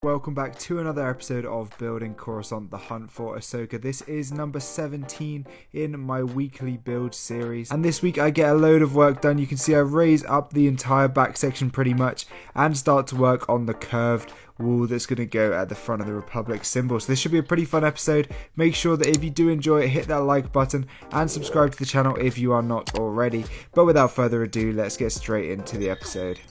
Welcome back to another episode of Building Coruscant: The Hunt for Ahsoka. This is number 17 in my weekly build series, and this week I get a load of work done. You can see I raise up the entire back section pretty much and start to work on the curved wall that's going to go at the front of the Republic symbol. So this should be a pretty fun episode. Make sure that if you do enjoy it, hit that like button and subscribe to the channel if you are not already. But without further ado, let's get straight into the episode.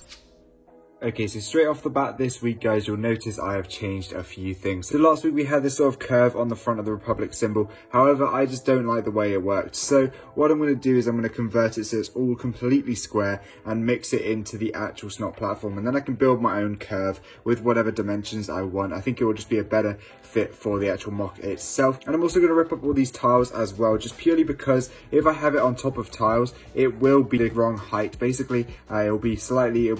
Okay, so straight off the bat this week, guys, you'll notice I have changed a few things. So last week we had this sort of curve on the front of the Republic symbol. However, I just don't like the way it worked. So what I'm going to do is I'm going to convert it so it's all completely square and mix it into the actual Snot platform. And then I can build my own curve with whatever dimensions I want. I think it will just be a better fit for the actual MOC itself. And I'm also going to rip up all these tiles as well, just purely because if I have it on top of tiles, it will be the wrong height. Basically, it'll be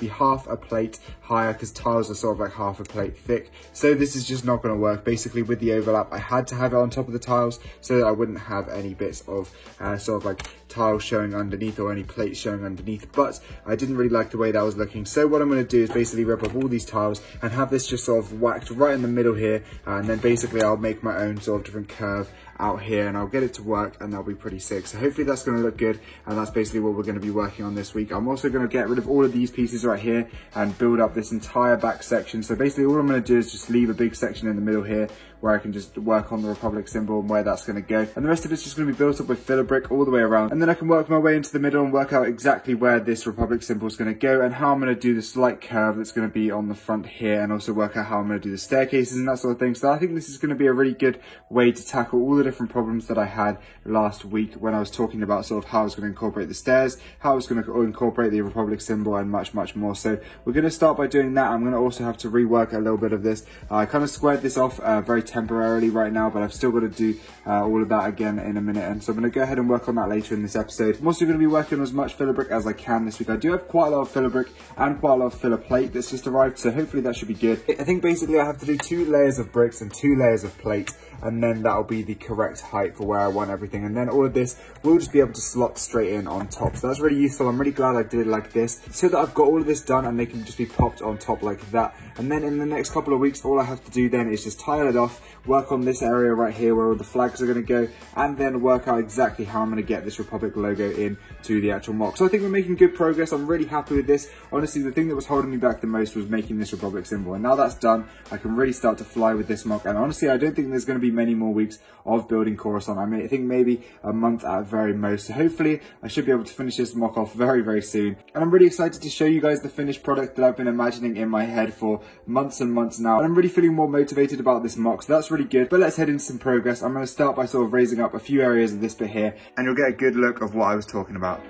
half a plate higher because tiles are sort of like half a plate thick. So this is just not going to work. Basically, with the overlap, I had to have it on top of the tiles so that I wouldn't have any bits of sort of like tiles showing underneath or any plates showing underneath, but I didn't really like the way that was looking. So what I'm going to do is basically rip up all these tiles and have this just sort of whacked right in the middle here, and then basically I'll make my own sort of different curve out here and I'll get it to work, and that'll be pretty sick. So hopefully that's going to look good, and that's basically what we're going to be working on this week. I'm also going to get rid of all of these pieces right here and build up this entire back section. So basically all I'm going to do is just leave a big section in the middle here where I can just work on the Republic symbol and where that's going to go, and the rest of it's just going to be built up with filler brick all the way around, and then I can work my way into the middle and work out exactly where this Republic symbol is going to go and how I'm going to do the slight curve that's going to be on the front here, and also work out how I'm going to do the staircases and that sort of thing. So I think this is going to be a really good way to tackle all the different problems that I had last week when I was talking about sort of how I was going to incorporate the stairs, how I was going to incorporate the Republic symbol, and much more. So we're going to start by doing that. I'm going to also have to rework a little bit of this. I kind of squared this off very temporarily right now, but I've still got to do all of that again in a minute, and so I'm going to go ahead and work on that later in this episode. I'm also going to be working on as much filler brick as I can this week. I do have quite a lot of filler brick and quite a lot of filler plate that's just arrived, so hopefully that should be good. I think basically I have to do 2 layers of bricks and 2 layers of plate, and then that'll be the correct height for where I want everything, and then all of this will just be able to slot straight in on top. So that's really useful. I'm really glad I did it like this, so that I've got all of this done and they can just be popped on top like that. And then in the next couple of weeks, all I have to do then is just tile it off, work on this area right here where all the flags are going to go, and then work out exactly how I'm going to get this Republic logo in to the actual MOC. So I think we're making good progress. I'm really happy with this. Honestly, the thing that was holding me back the most was making this Republic symbol, and now that's done, I can really start to fly with this MOC. And honestly, I don't think there's going to be many more weeks of building Coruscant. I think maybe a month at very most. So hopefully I should be able to finish this MOC off very soon. And I'm really excited to show you guys the finished product that I've been imagining in my head for months and months now. And I'm really feeling more motivated about this MOC, so that's really good. But let's head into some progress. I'm going to start by sort of raising up a few areas of this bit here, and you'll get a good look of what I was talking about.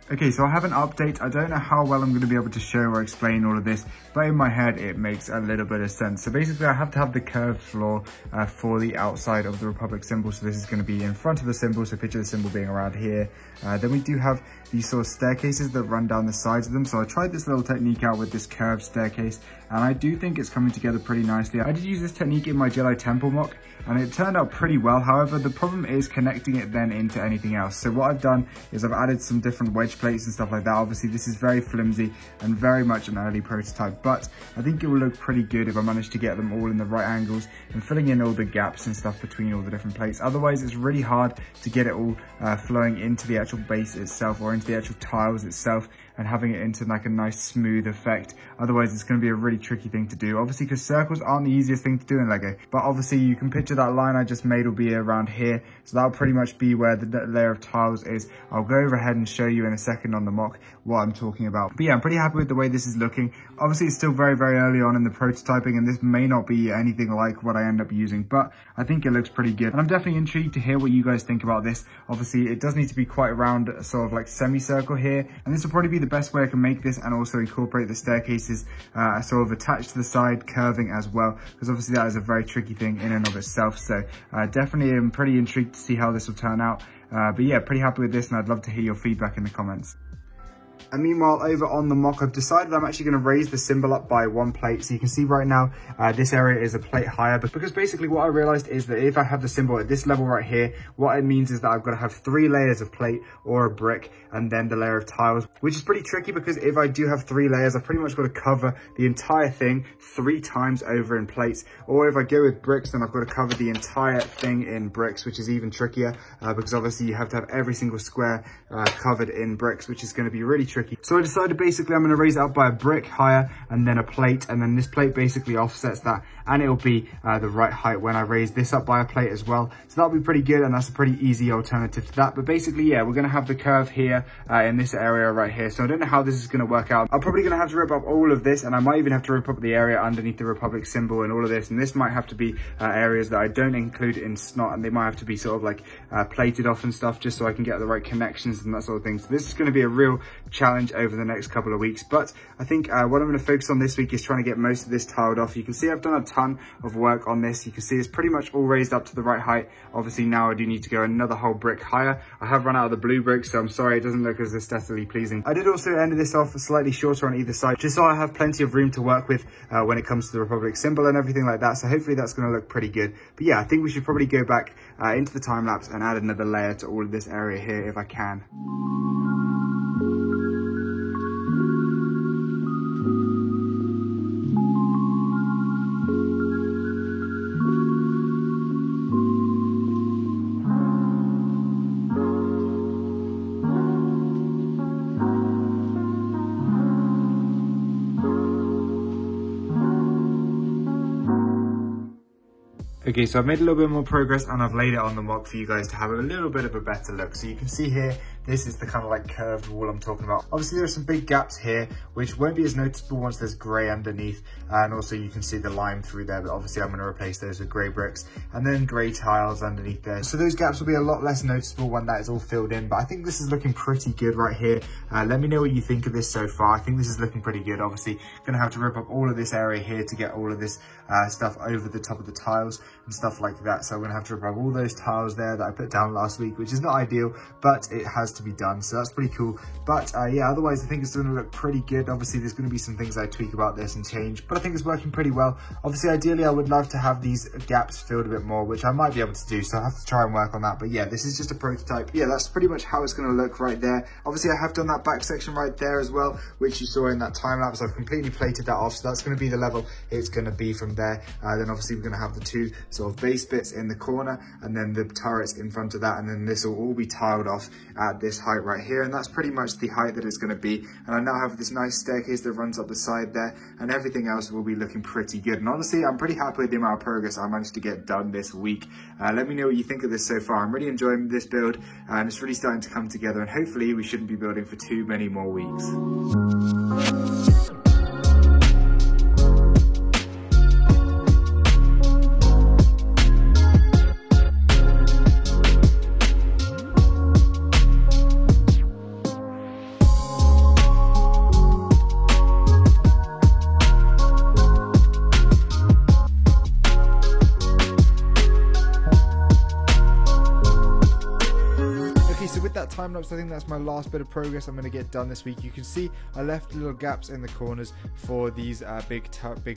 Okay, so I have an update. I don't know how well I'm going to be able to show or explain all of this, but in my head it makes a little bit of sense. So basically I have to have the curved floor for the outside of the Republic symbol. So this is going to be in front of the symbol, so picture the symbol being around here. Then we do have these sort of staircases that run down the sides of them. So I tried this little technique out with this curved staircase, and I do think it's coming together pretty nicely. I did use this technique in my Jedi Temple mock, and it turned out pretty well. However, the problem is connecting it then into anything else. So what I've done is I've added some different wedge plates and stuff like that. Obviously, this is very flimsy and very much an early prototype, but I think it will look pretty good if I manage to get them all in the right angles and filling in all the gaps and stuff between all the different plates. Otherwise, it's really hard to get it all flowing into the actual base itself or into the actual tiles itself and having it into like a nice smooth effect. Otherwise, it's going to be a really tricky thing to do. Obviously, because circles aren't the easiest thing to do in Lego, but obviously you can picture that line I just made will be around here. So that'll pretty much be where the layer of tiles is. I'll go over ahead and show you in a second on the mock what I'm talking about. But yeah, I'm pretty happy with the way this is looking. Obviously, it's still very, very early on in the prototyping, and this may not be anything like what I end up using, but I think it looks pretty good. And I'm definitely intrigued to hear what you guys think about this. Obviously, it does need to be quite around, sort of like semicircle here, and this will probably be the best way I can make this and also incorporate the staircases sort of attached to the side, curving as well, because obviously that is a very tricky thing in and of itself. So definitely am pretty intrigued to see how this will turn out. But yeah, pretty happy with this, and I'd love to hear your feedback in the comments. And meanwhile, over on the mock, I've decided I'm actually going to raise the symbol up by one plate. So you can see right now, this area is a plate higher, but because basically what I realized is that if I have the symbol at this level right here, what it means is that I've got to have 3 layers of plate or a brick and then the layer of tiles, which is pretty tricky because if I do have 3 layers, I've pretty much got to cover the entire thing 3 times over in plates. Or if I go with bricks, then I've got to cover the entire thing in bricks, which is even trickier because obviously you have to have every single square covered in bricks, which is going to be really tricky. So I decided basically I'm going to raise it up by a brick higher and then a plate, and then this plate basically offsets that, and it'll be the right height when I raise this up by a plate as well. So that'll be pretty good, and that's a pretty easy alternative to that. But basically, yeah, we're going to have the curve here in this area right here. So I don't know how this is going to work out. I'm probably going to have to rip up all of this, and I might even have to rip up the area underneath the Republic symbol and all of this. And this might have to be areas that I don't include in Snot, and they might have to be sort of like plated off and stuff, just so I can get the right connections and that sort of thing. So this is going to be a real challenge over the next couple of weeks, but I think what I'm going to focus on this week is trying to get most of this tiled off. You can see I've done a ton of work on this. You can see it's pretty much all raised up to the right height. Obviously now I do need to go another whole brick higher. I have run out of the blue bricks, so I'm sorry it doesn't look as aesthetically pleasing. I did also end this off slightly shorter on either side, just so I have plenty of room to work with when it comes to the Republic symbol and everything like that. So hopefully that's going to look pretty good. But yeah, I think we should probably go back into the time lapse and add another layer to all of this area here if I can. Okay, so I've made a little bit more progress and I've laid it on the mock for you guys to have a little bit of a better look. So you can see here, this is the kind of like curved wall I'm talking about. Obviously there are some big gaps here, which won't be as noticeable once there's gray underneath. And also you can see the lime through there, but obviously I'm gonna replace those with gray bricks and then gray tiles underneath there. So those gaps will be a lot less noticeable when that is all filled in, but I think this is looking pretty good right here. Let me know what you think of this so far. I think this is looking pretty good. Obviously gonna have to rip up all of this area here to get all of this stuff over the top of the tiles and stuff like that. So I'm gonna have to rip up all those tiles there that I put down last week, which is not ideal, but it has to be done. So that's pretty cool. But yeah, otherwise I think it's gonna look pretty good. Obviously there's gonna be some things I tweak about this and change, but I think it's working pretty well. Obviously ideally I would love to have these gaps filled a bit more, which I might be able to do, so I have to try and work on that. But yeah, this is just a prototype. Yeah, that's pretty much how it's gonna look right there. Obviously I have done that back section right there as well, which you saw in that time lapse. I've completely plated that off, so that's gonna be the level it's gonna be from there. Then obviously we're gonna have the two sort of base bits in the corner and then the turrets in front of that, and then this will all be tiled off at this height right here, and that's pretty much the height that it's going to be. And I now have this nice staircase that runs up the side there, and everything else will be looking pretty good. And honestly, I'm pretty happy with the amount of progress I managed to get done this week. Let me know what you think of this so far. I'm really enjoying this build, and it's really starting to come together, and hopefully we shouldn't be building for too many more weeks. time lapse, I think that's my last bit of progress I'm going to get done this week. You can see I left little gaps in the corners for these big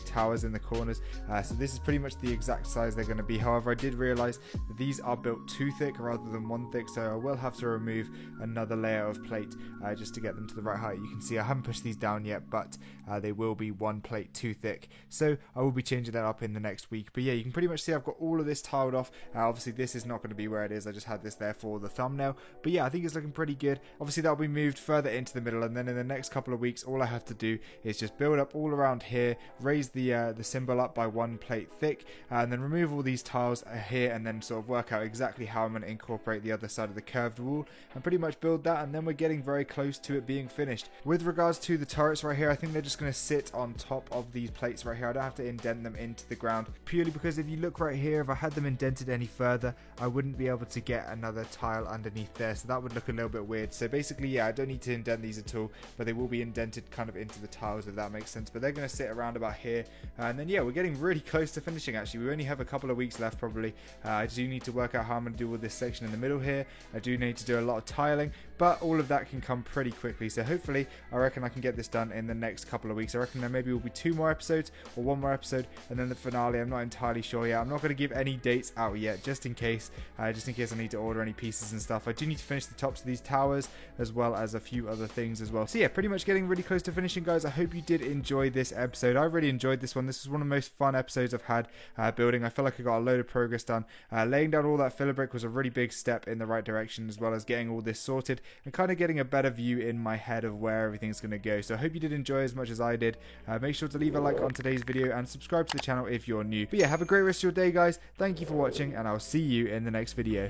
towers in the corners. So this is pretty much the exact size they're going to be. However, I did realize that these are built too thick rather than one thick, so I will have to remove another layer of plate just to get them to the right height. You can see I haven't pushed these down yet, but they will be one plate too thick, so I will be changing that up in the next week. But yeah, you can pretty much see I've got all of this tiled off. Obviously this is not going to be where it is, I just had this there for the thumbnail, but yeah, I think it's looking pretty good. Obviously that'll be moved further into the middle, and then in the next couple of weeks all I have to do is just build up all around here, raise the symbol up by one plate thick, and then remove all these tiles here, and then sort of work out exactly how I'm going to incorporate the other side of the curved wall and pretty much build that, and then we're getting very close to it being finished. With regards to the turrets right here, I think they're just going to sit on top of these plates right here. I don't have to indent them into the ground, purely because if you look right here, if I had them indented any further, I wouldn't be able to get another tile underneath there, so that would look a little bit weird. So basically, yeah, I don't need to indent these at all, but they will be indented kind of into the tiles, if that makes sense. But they're going to sit around about here, and then yeah, we're getting really close to finishing. Actually, we only have a couple of weeks left probably. I do need to work out how I'm going to do with this section in the middle here. I do need to do a lot of tiling, but all of that can come pretty quickly. So hopefully, I reckon I can get this done in the next couple of weeks. I reckon there maybe will be 2 more episodes or 1 more episode, and then the finale. I'm not entirely sure yet. I'm not going to give any dates out yet, just in case I need to order any pieces and stuff. I do need to finish the tops of these towers, as well as a few other things as well. So yeah, pretty much getting really close to finishing, guys. I hope you did enjoy this episode. I really enjoyed this one. This was one of the most fun episodes I've had building. I feel like I got a load of progress done. Laying down all that filler brick was a really big step in the right direction, as well as getting all this sorted and kind of getting a better view in my head of where everything's going to go. So I hope you did enjoy as much as I did. Make sure to leave a like on today's video and subscribe to the channel if you're new. But yeah, have a great rest of your day, guys. Thank you for watching, and I'll see you in the next video.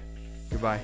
Goodbye.